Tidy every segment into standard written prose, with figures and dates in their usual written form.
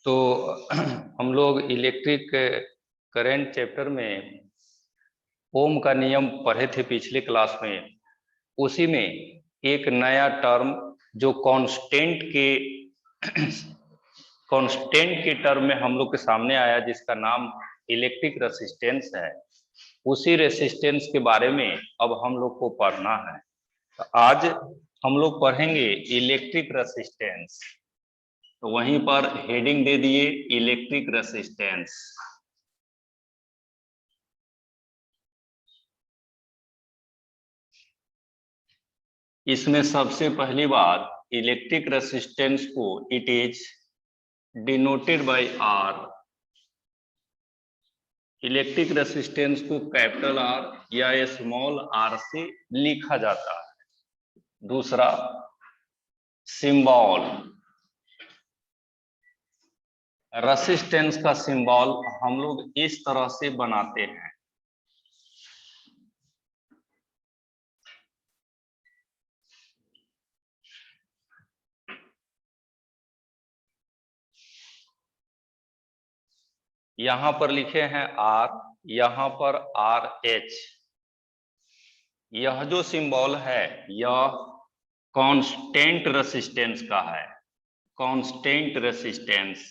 तो हम लोग इलेक्ट्रिक करंट चैप्टर में ओम का नियम पढ़े थे पिछले क्लास में। उसी में एक नया टर्म जो कांस्टेंट के टर्म में हम लोग के सामने आया, जिसका नाम इलेक्ट्रिक रेसिस्टेंस है। उसी रेसिस्टेंस के बारे में अब हम लोग को पढ़ना है। तो आज हम लोग पढ़ेंगे इलेक्ट्रिक रेसिस्टेंस। तो वहीं पर हेडिंग दे दिए इलेक्ट्रिक रेसिस्टेंस। इसमें सबसे पहली बात, इलेक्ट्रिक रेसिस्टेंस को it is denoted by R. Electric resistance को कैपिटल आर या स्मॉल आर से लिखा जाता है। दूसरा, सिंबल। रेसिस्टेंस का सिंबल हम लोग इस तरह से बनाते हैं। यहां पर लिखे हैं आर, यहां पर आर एच। यह जो सिंबल है यह कांस्टेंट रेसिस्टेंस का है। Constant resistance.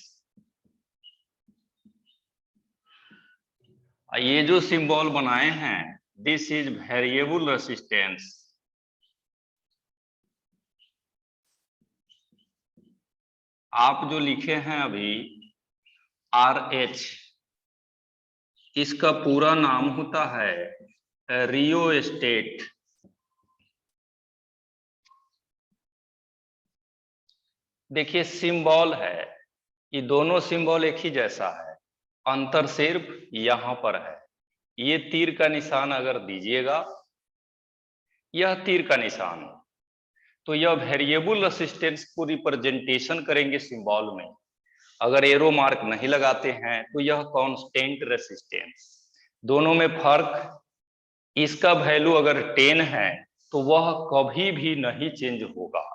ये जो सिंबल बनाए हैं, दिस इज वेरिएबल रेसिस्टेंस। आप जो लिखे हैं अभी आर एच, इसका पूरा नाम होता है रियोस्टेट। देखिए सिंबल है, ये दोनों सिंबल एक ही जैसा है, अंतर सिर्फ यहां पर है। ये तीर का निशान अगर दीजिएगा, यह तीर का निशान, तो यह वेरिएबल रेसिस्टेंस को रिप्रेजेंटेशन करेंगे सिंबल में। अगर एरो मार्क नहीं लगाते हैं तो यह कांस्टेंट रेसिस्टेंस। दोनों में फर्क, इसका वैल्यू अगर 10 है तो वह कभी भी नहीं चेंज होगा।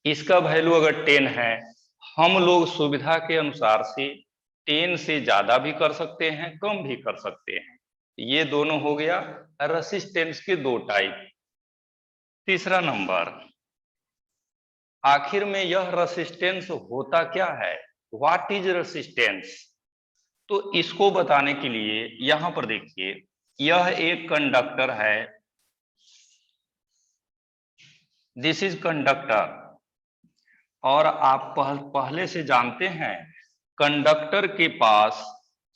इसका वैल्यू अगर 10 है, हम लोग सुविधा के अनुसार से 10 से ज्यादा भी कर सकते हैं, कम भी कर सकते हैं। ये दोनों हो गया रेसिस्टेंस के दो टाइप। तीसरा नंबर, आखिर में यह रेसिस्टेंस होता क्या है? What is resistance? तो इसको बताने के लिए यहां पर देखिए, यह एक कंडक्टर है, दिस इज कंडक्टर। और आप पहले से जानते हैं कंडक्टर के पास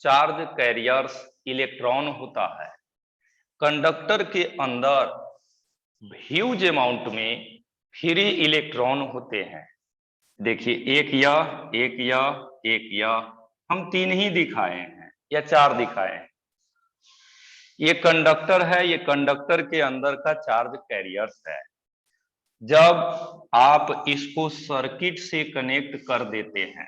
चार्ज कैरियर्स इलेक्ट्रॉन होता है। कंडक्टर के अंदर ह्यूज अमाउंट में फ्री इलेक्ट्रॉन होते हैं। देखिए एक यह, एक यह, एक यह, हम 3 ही दिखाए हैं या 4 दिखाए हैं। ये कंडक्टर है, ये कंडक्टर के अंदर का चार्ज कैरियर्स है। जब आप इसको सर्किट से कनेक्ट कर देते हैं,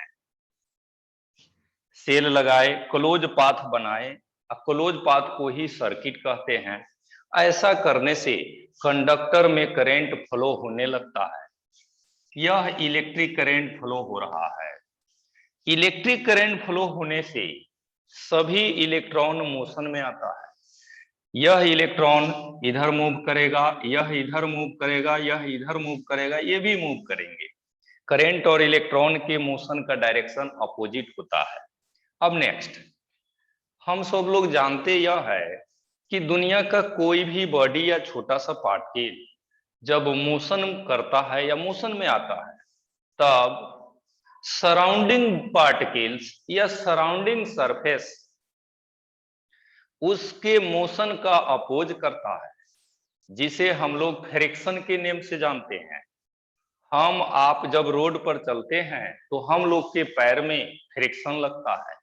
सेल लगाए, क्लोज पाथ बनाए, क्लोज पाथ को ही सर्किट कहते हैं। ऐसा करने से कंडक्टर में करंट फ्लो होने लगता है। यह इलेक्ट्रिक करंट फ्लो हो रहा है। इलेक्ट्रिक करंट फ्लो होने से सभी इलेक्ट्रॉन मोशन में आता है। यह इलेक्ट्रॉन इधर मूव करेगा, यह इधर मूव करेगा, यह इधर मूव करेगा, ये भी मूव करेंगे। करंट और इलेक्ट्रॉन के मोशन का डायरेक्शन अपोजिट होता है। अब नेक्स्ट, हम सब लोग जानते यह है कि दुनिया का कोई भी बॉडी या छोटा सा पार्टिकल जब मोशन करता है या मोशन में आता है, तब सराउंडिंग पार्टिकल्स या सराउंडिंग सरफेस उसके मोशन का अपोज करता है, जिसे हम लोग फ्रिक्शन के नेम से जानते हैं। हम आप जब रोड पर चलते हैं तो हम लोग के पैर में फ्रिक्शन लगता है।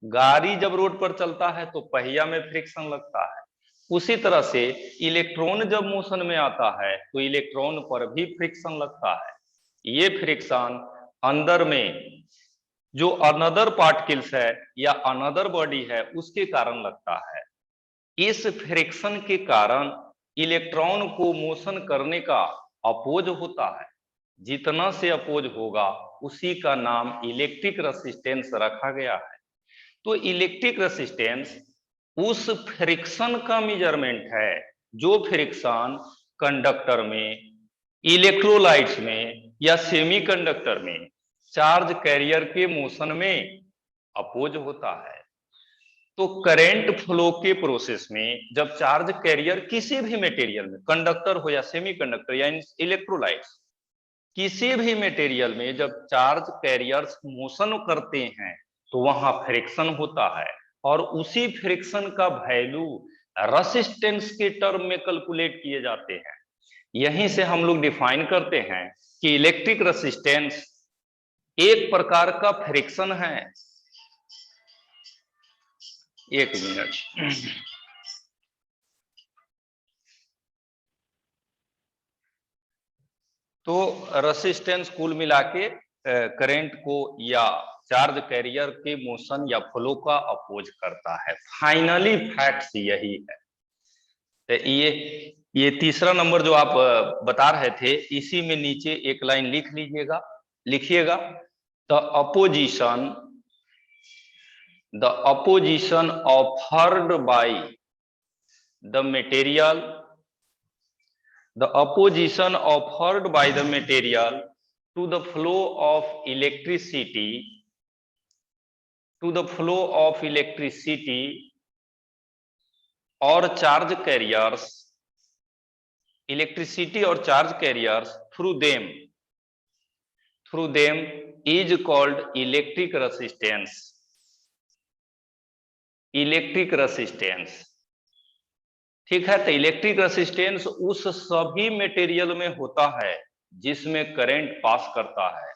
गाड़ी जब रोड पर चलता है तो पहिया में फ्रिक्शन लगता है। उसी तरह से इलेक्ट्रॉन जब मोशन में आता है तो इलेक्ट्रॉन पर भी फ्रिक्शन लगता है। ये फ्रिक्शन अंदर में जो अनदर पार्टिकल्स है या अनदर बॉडी है उसके कारण लगता है। इस फ्रिक्शन के कारण इलेक्ट्रॉन को मोशन करने का अपोज होता है। जितना से अपोज होगा उसी का नाम इलेक्ट्रिक रेसिस्टेंस रखा गया है। तो इलेक्ट्रिक रेसिस्टेंस उस फ्रिक्शन का मेजरमेंट है जो फ्रिक्शन कंडक्टर में, इलेक्ट्रोलाइट्स में या सेमीकंडक्टर में चार्ज कैरियर के मोशन में अपोज होता है। तो करंट फ्लो के प्रोसेस में जब चार्ज कैरियर किसी भी मटेरियल में, कंडक्टर हो या सेमीकंडक्टर या इलेक्ट्रोलाइट्स, किसी भी मटेरियल में जब चार्ज कैरियर्स मोशन करते हैं तो वहां फ्रिक्शन होता है और उसी फ्रिक्शन का वैल्यू रेसिस्टेंस के टर्म में कैलकुलेट किए जाते हैं। यहीं से हम लोग डिफाइन करते हैं कि इलेक्ट्रिक रेसिस्टेंस एक प्रकार का फ्रिक्शन है। एक मिनट। तो रेसिस्टेंस कुल मिला के करंट को या चार्ज कैरियर के मोशन या फ्लो का अपोज करता है। फाइनली फैक्ट्स यही है। तो ये तीसरा नंबर जो आप बता रहे थे, इसी में नीचे एक लाइन लिख लीजिएगा, लिखिएगा, the opposition offered by the material, the opposition offered by the material to the flow of electricity, or charge carriers, electricity or charge carriers through them is called electric resistance. ठीक है। तो electric resistance उस सभी material में होता है जिसमें current pass करता है,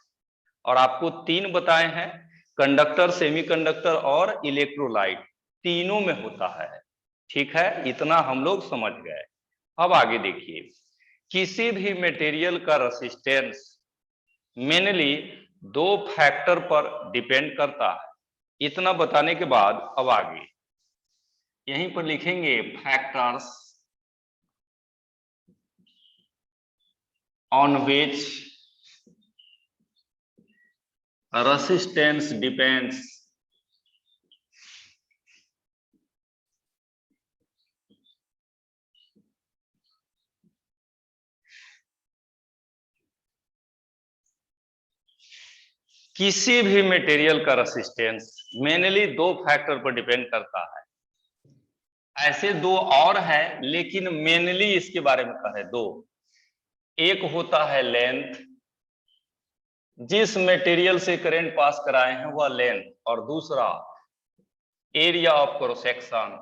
और आपको तीन बताए हैं, कंडक्टर, सेमीकंडक्टर और इलेक्ट्रोलाइट, तीनों में होता है। ठीक है, इतना हम लोग समझ गए। अब आगे देखिए, किसी भी मटेरियल का रेसिस्टेंस मेनली दो फैक्टर पर डिपेंड करता है। इतना बताने के बाद अब आगे यहीं पर लिखेंगे factors on which resistance depends. किसी भी मटेरियल का रेसिस्टेंस मेनली दो फैक्टर पर डिपेंड करता है। ऐसे दो और है लेकिन मेनली इसके बारे में कहें दो, एक होता है लेंथ, जिस मटेरियल से करंट पास कराए हैं वह लेंथ, और दूसरा एरिया ऑफ क्रॉस सेक्शन।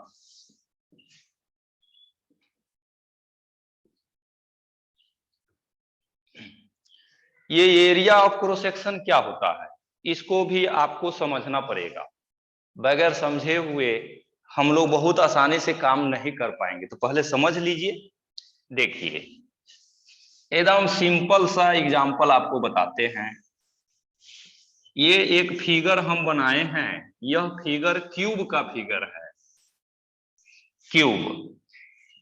ये एरिया ऑफ क्रॉस सेक्शन क्या होता है, इसको भी आपको समझना पड़ेगा। बगैर समझे हुए हम लोग बहुत आसानी से काम नहीं कर पाएंगे, तो पहले समझ लीजिए। देखिए, एकदम सिंपल सा एग्जांपल आपको बताते हैं। ये एक फिगर हम बनाए हैं, यह फिगर क्यूब का फिगर है।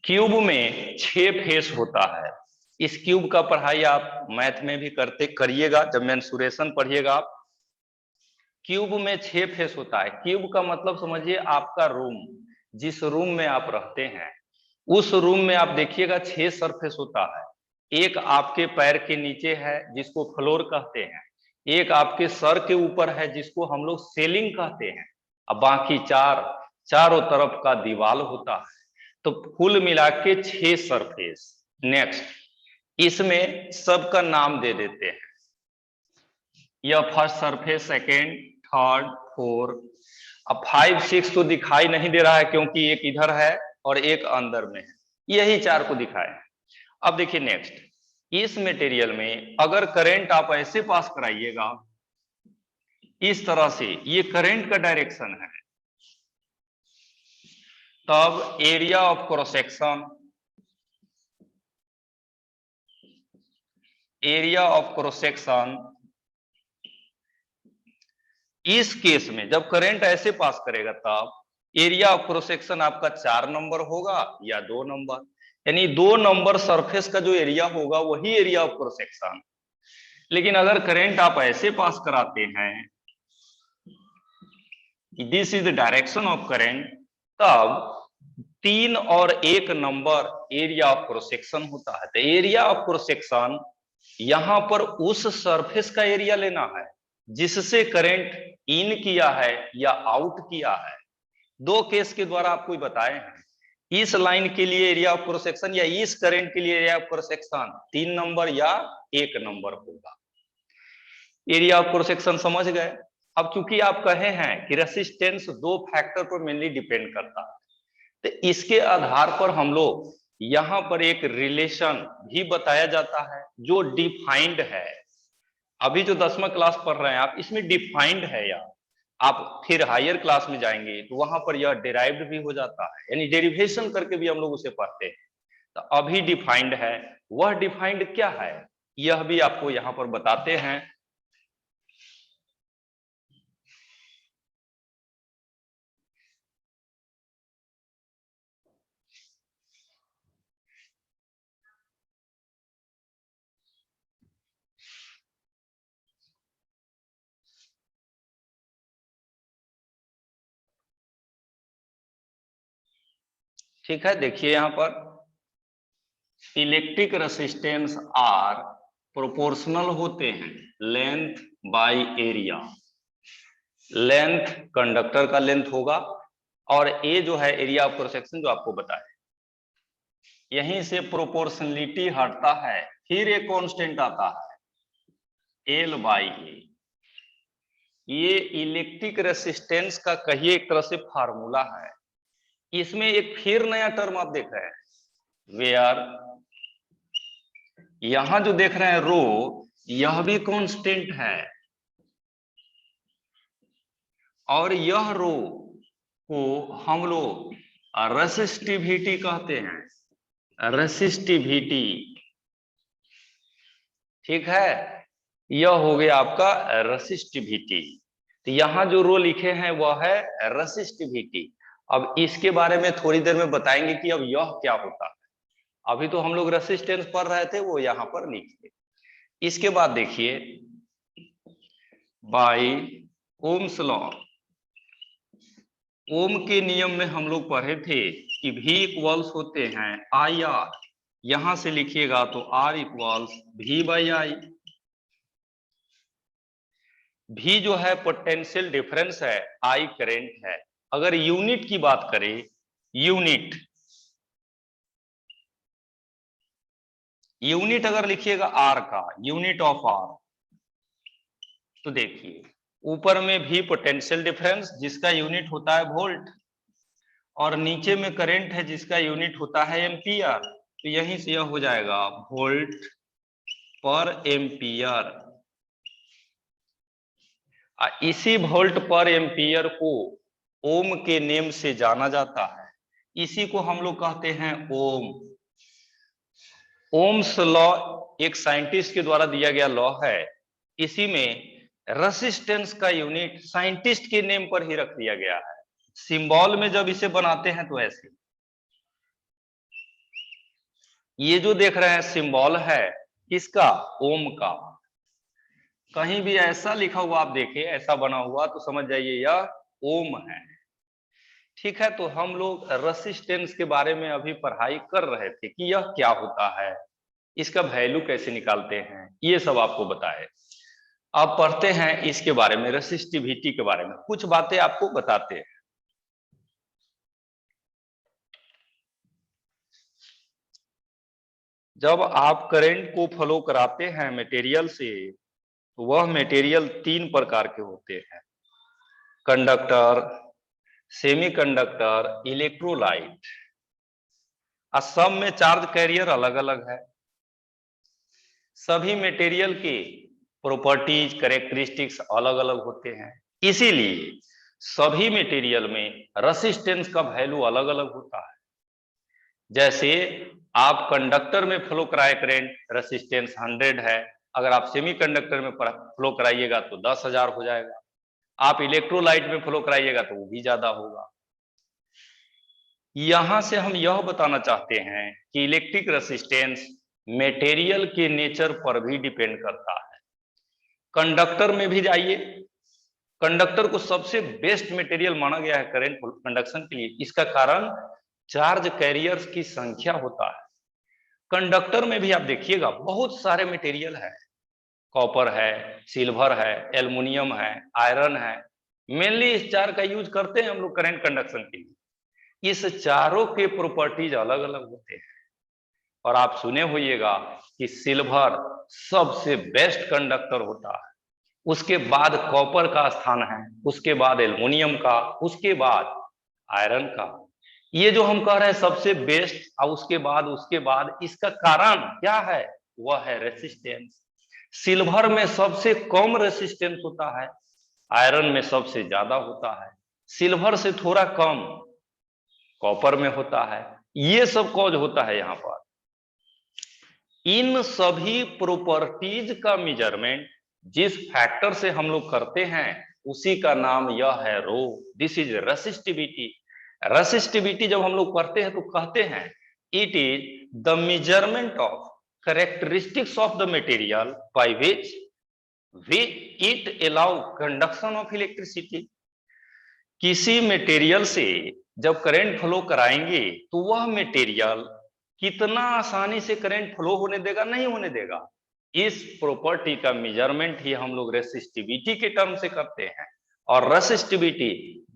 क्यूब में 6 फेस होता है। इस क्यूब का पढ़ाई आप मैथ में भी करिएगा, जब मेंसुरेशन पढ़िएगा आप। क्यूब में 6 फेस होता है। क्यूब का मतलब समझिए आपका रूम, जिस रूम में आप रहते हैं उस रूम में आप देखिएगा 6 सरफेस होता है। एक आपके पैर के नीचे है जिसको फ्लोर कहते हैं, एक आपके सर के ऊपर है जिसको हम लोग सीलिंग कहते हैं, और बाकी चारों तरफ का दीवार होता है। तो कुल मिला के 6 सरफेस। नेक्स्ट, इसमें सबका नाम दे देते हैं। यह first surface, second, third, fourth. अब 5, 6 तो दिखाई नहीं दे रहा है क्योंकि एक इधर है और एक अंदर में है, यही 4 को दिखाए हैं। अब देखिए नेक्स्ट, इस मटेरियल में अगर करंट आप ऐसे पास कराइएगा इस तरह से, ये करंट का डायरेक्शन है, तब एरिया ऑफ क्रॉस सेक्शन, इस केस में जब करंट ऐसे पास करेगा तब एरिया ऑफ क्रॉस सेक्शन आपका 4 नंबर होगा या 2 नंबर, यानी 2 नंबर सरफेस का जो एरिया होगा वही एरिया ऑफ क्रॉस सेक्शन। लेकिन अगर करंट आप ऐसे पास कराते हैं, this is the direction of current, तब 3 और 1 number area of cross section होता है। तो एरिया ऑफ क्रॉस सेक्शन यहां पर उस सरफेस का एरिया लेना है जिससे करंट इन किया है या आउट किया है। दो केस के द्वारा आपको बताए हैं। इस लाइन के लिए एरिया ऑफ क्रॉस सेक्शन या इस करंट के लिए area of cross section 3 number या 1 नंबर होगा। एरिया ऑफ क्रॉस सेक्शन समझ गए। अब क्योंकि आप कहे हैं कि रेसिस्टेंस 2 फैक्टर पर मेनली डिपेंड करता है, तो इसके आधार पर हम लोग यहां पर एक रिलेशन भी बताया जाता है जो डिफाइंड है। अभी जो 10वां क्लास पढ़ रहे हैं आप, इसमें डिफाइंड है यार। आप फिर हायर क्लास में जाएंगे तो वहां पर यह डिराइव्ड भी हो जाता है, यानी डेरिवेशन करके भी हम लोग उसे पढ़ते हैं। तो अभी डिफाइंड है, वह डिफाइंड क्या है यह भी आपको यहां पर बताते हैं। ठीक है, देखिए यहां पर इलेक्ट्रिक रेसिस्टेंस आर प्रोपोर्शनल होते हैं length by area. Length conductor का लेंथ होगा और ए जो है एरिया ऑफ क्रॉस सेक्शन जो आपको बताया, यहीं से प्रोपोर्शनलिटी हटता है, फिर एक कांस्टेंट आता है एल बाई ए। ये इलेक्ट्रिक रेसिस्टेंस का कहिए एक तरह से फार्मूला है। इसमें एक फिर नया टर्म आप देख रहे हैं वेयर, यहां जो देख रहे हैं रो, यह भी कांस्टेंट है और यह रो को हम लोग रेसिस्टिविटी कहते हैं। रेसिस्टिविटी, ठीक है, यह हो गया आपका रेसिस्टिविटी। तो यहां जो रो लिखे हैं वह है रेसिस्टिविटी। अब इसके बारे में थोड़ी देर में बताएंगे कि अब यह क्या होता है। अभी तो हम लोग रेसिस्टेंस पढ़ रहे थे, वो यहां पर लिखिए। इसके बाद देखिए बाय ओम्स लॉ, ओम के नियम में हम लोग पढ़े थे कि V इक्वल्स होते हैं आई आर। यहां से लिखिएगा तो R equals V by I. V जो है पोटेंशियल डिफरेंस है, I करंट है। अगर यूनिट की बात करें, यूनिट यूनिट अगर लिखिएगा R का, यूनिट ऑफ R, तो देखिए ऊपर में भी पोटेंशियल डिफरेंस जिसका यूनिट होता है वोल्ट, और नीचे में करंट है जिसका यूनिट होता है एम्पियर। तो यहीं से यह हो जाएगा वोल्ट पर एम्पियर। इसी वोल्ट पर एम्पियर को ओम के नेम से जाना जाता है। इसी को हम लोग कहते हैं ओम। ओम्स लॉ एक साइंटिस्ट के द्वारा दिया गया लॉ है। इसी में रेसिस्टेंस का यूनिट साइंटिस्ट के नेम पर ही रख दिया गया है। सिंबल में जब इसे बनाते हैं तो ऐसे, ये जो देख रहे हैं सिंबल है किसका, ओम का। कहीं भी ऐसा लिखा हुआ आप देखें, ऐसा बना हुआ, तो समझ जाइए यह ओम है। ठीक है, तो हम लोग रेसिस्टेंस के बारे में अभी पढ़ाई कर रहे थे कि यह क्या होता है, इसका वैल्यू कैसे निकालते हैं, ये सब आपको बताए। अब पढ़ते हैं इसके बारे में, रेसिस्टिविटी के बारे में कुछ बातें आपको बताते हैं। जब आप करंट को फ्लो कराते हैं मटेरियल से, तो वह मटेरियल 3 प्रकार के होते हैं, कंडक्टर, सेमीकंडक्टर, इलेक्ट्रोलाइट। सब में चार्ज कैरियर अलग अलग है। सभी मटेरियल के प्रॉपर्टीज, कैरेक्टरिस्टिक्स अलग अलग होते हैं, इसीलिए सभी मटेरियल में रेसिस्टेंस का वैल्यू अलग अलग होता है। जैसे आप कंडक्टर में फ्लो कराए करंट, रेसिस्टेंस 100 है, अगर आप सेमीकंडक्टर में फ्लो कराइएगा तो 10,000 हो जाएगा। आप इलेक्ट्रोलाइट में फ्लो कराइएगा तो वो भी ज्यादा होगा। यहां से हम यह बताना चाहते हैं कि इलेक्ट्रिक रेसिस्टेंस मटेरियल के नेचर पर भी डिपेंड करता है। कंडक्टर में भी जाइए, कंडक्टर को सबसे बेस्ट मटेरियल माना गया है करंट कंडक्शन के लिए। इसका कारण चार्ज कैरियर्स की संख्या होता है। कंडक्टर में भी आप देखिएगा बहुत सारे मटेरियल है, कॉपर है, सिल्वर है, एल्युमिनियम है, आयरन है। मेनली इस चार का यूज करते हैं हम लोग करंट कंडक्शन के लिए। इस चारों के प्रॉपर्टीज अलग अलग होते हैं। और आप सुने होइएगा कि सिल्वर सबसे बेस्ट कंडक्टर होता है, उसके बाद कॉपर का स्थान है, उसके बाद एल्युमिनियम का, उसके बाद आयरन का। ये जो हम कह रहे हैं सबसे बेस्ट और उसके बाद इसका कारण क्या है, वह है रेसिस्टेंस। सिल्वर में सबसे कम रेसिस्टेंस होता है, आयरन में सबसे ज्यादा होता है, सिल्वर से थोड़ा कम कॉपर में होता है। ये सब कॉज होता है यहां पर। इन सभी प्रॉपर्टीज का मेजरमेंट जिस फैक्टर से हम लोग करते हैं उसी का नाम यह है rho. This is resistivity. Resistivity जब हम लोग करते हैं तो कहते हैं it is the measurement of characteristics of the material by which it allow conduction of electricity. किसी मटेरियल से जब करंट फ्लो कराएंगे तो वह मटेरियल कितना आसानी से करंट फ्लो होने देगा, नहीं होने देगा। इस प्रॉपर्टी का मेजरमेंट ही हम लोग रेसिस्टिविटी के टर्म से करते हैं। और रेसिस्टिविटी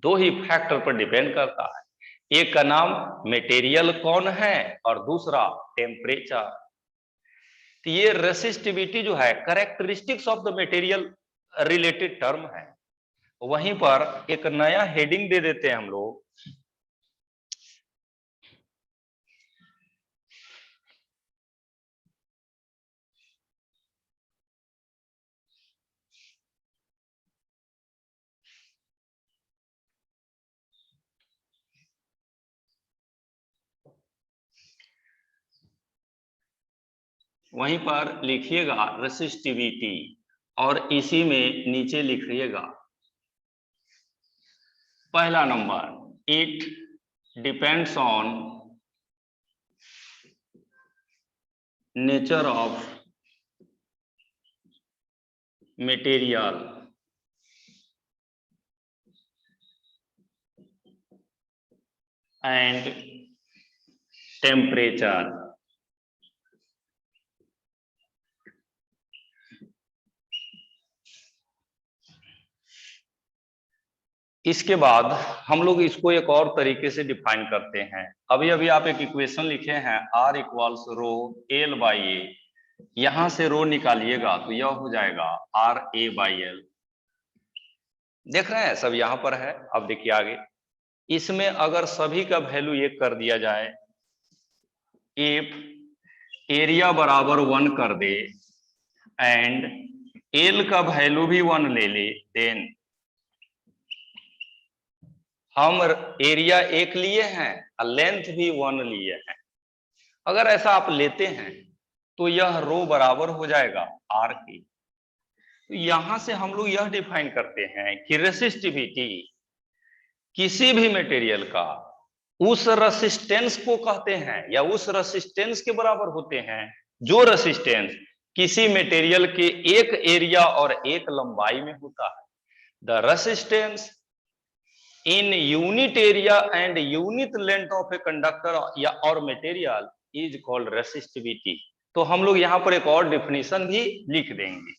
दो ही फैक्टर पर डिपेंड करता है, एक का नाम मटेरियल कौन है और दूसरा टेम्परेचर। तो ये रेसिस्टिविटी जो है characteristics of the material related term है। वहीं पर एक नया हेडिंग दे देते हैं हम लोग, वहीं पर लिखिएगा रेसिस्टिविटी और इसी में नीचे लिखिएगा पहला number, it depends on nature of material and temperature. इसके बाद हम लोग इसको एक और तरीके से डिफाइन करते हैं। अभी अभी आप एक इक्वेशन लिखे हैं R equals rho L by A, यहां से रो निकालिएगा तो यह हो जाएगा RA बाई एल। देख रहे हैं सब यहां पर है। अब देखिए आगे, इसमें अगर सभी का वैल्यू एक कर दिया जाए, इफ एरिया बराबर 1 कर दे एंड एल का वैल्यू भी 1 ले ले, देन हम एरिया 1 लिए हैं और लेंथ भी 1 लिए हैं। अगर ऐसा आप लेते हैं तो यह रो बराबर हो जाएगा R की। तो यहां से हम लोग यह डिफाइन करते हैं कि रेसिस्टिविटी किसी भी मटेरियल का उस रेसिस्टेंस को कहते हैं या उस रेसिस्टेंस के बराबर होते हैं जो रेसिस्टेंस किसी मटेरियल के एक एरिया और एक लंबाई में होता है। The resistance in unit area and unit length of a conductor या और मटेरियल इज कॉल्ड रेसिस्टिविटी। तो हम लोग यहां पर एक और डिफिनेशन भी लिख देंगे,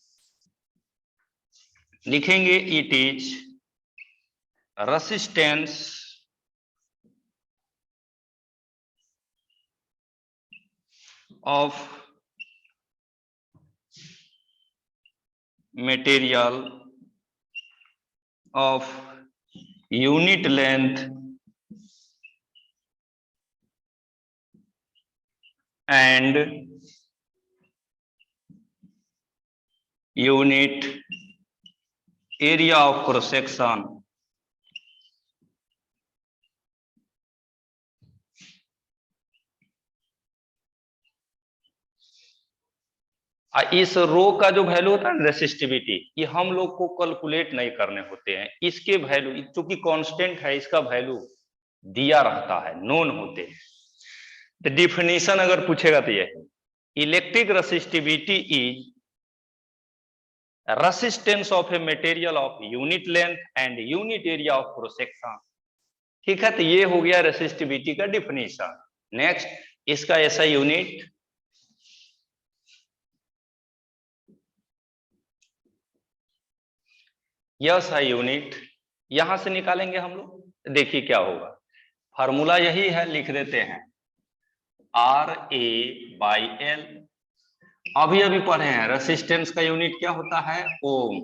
लिखेंगे it is resistance of material of unit length and unit area of cross section. इस रो का जो वैल्यू होता है रेसिस्टिविटी, ये हम लोग को कैलकुलेट नहीं करने होते हैं। इसके वैल्यू चूंकि कांस्टेंट है, इसका वैल्यू दिया रहता है, नोन होते हैं। तो डिफिनेशन अगर पूछेगा तो यही, electric resistivity is resistance of a material of unit length and unit area of cross section. ठीक है, तो ये हो गया रेसिस्टिविटी का डिफिनेशन। नेक्स्ट, इसका ऐसा यूनिट, यस है यूनिट, यहां से निकालेंगे हम लोग। देखिए क्या होगा, फार्मूला यही है, लिख देते हैं RA/L। अभी अभी पढ़े हैं रेसिस्टेंस का यूनिट क्या होता है, ओम,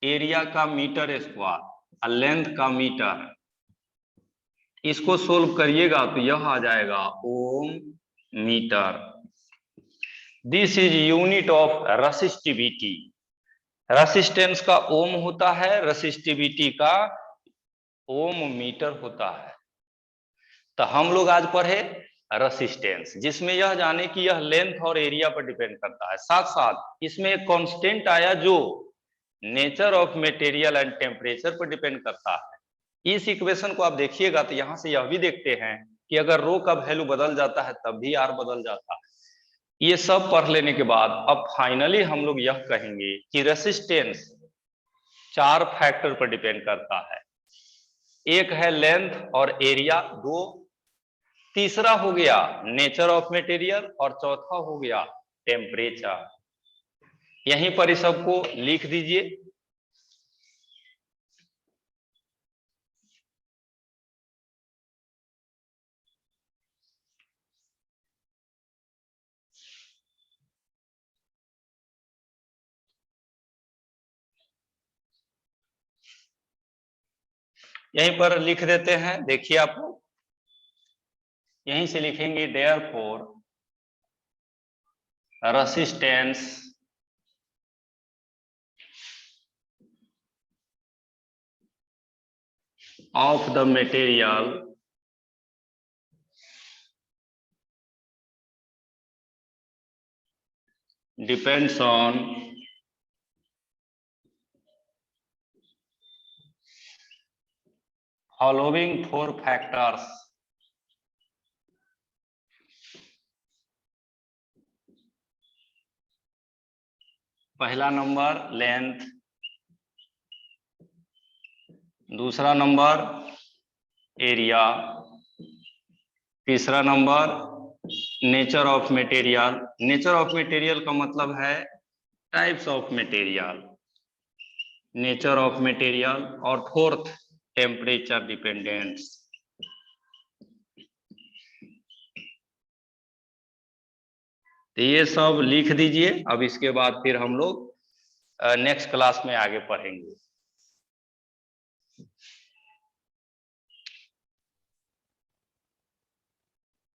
एरिया का मीटर स्क्वायर और लेंथ का मीटर। इसको सोल्व करिएगा तो यह आ जाएगा ohm metre. This is unit of resistivity. Resistance का ओम होता है, रेसिस्टिविटी का ओम मीटर होता है। तो हम लोग आज पढ़े रेसिस्टेंस, जिसमें यह जाने कि यह लेंथ और एरिया पर डिपेंड करता है। साथ साथ इसमें एक कांस्टेंट आया जो nature of material and temperature पर डिपेंड करता है। इस इक्वेशन को आप देखिएगा तो यहां से यह भी देखते हैं कि अगर रो का वैल्यू बदल जाता है तब भी आर बदल जाता है। ये सब पढ़ लेने के बाद अब फाइनली हम लोग यह कहेंगे कि रेसिस्टेंस 4 फैक्टर पर डिपेंड करता है। एक है लेंथ और एरिया, 2, तीसरा हो गया नेचर ऑफ मटेरियल और चौथा हो गया टेम्परेचर। यहीं पर इस सबको लिख दीजिए। यहीं पर लिख देते हैं, देखिए आप यहीं से लिखेंगे therefore resistance of the material depends on following 4 factors। पहला नंबर लेंथ, दूसरा नंबर एरिया, तीसरा number nature of material. Nature of material का मतलब है types of material, nature of material. और फोर्थ टेम्परेचर डिपेंडेंस। तो ये सब लिख दीजिए। अब इसके बाद फिर हम लोग नेक्स्ट क्लास में आगे पढ़ेंगे।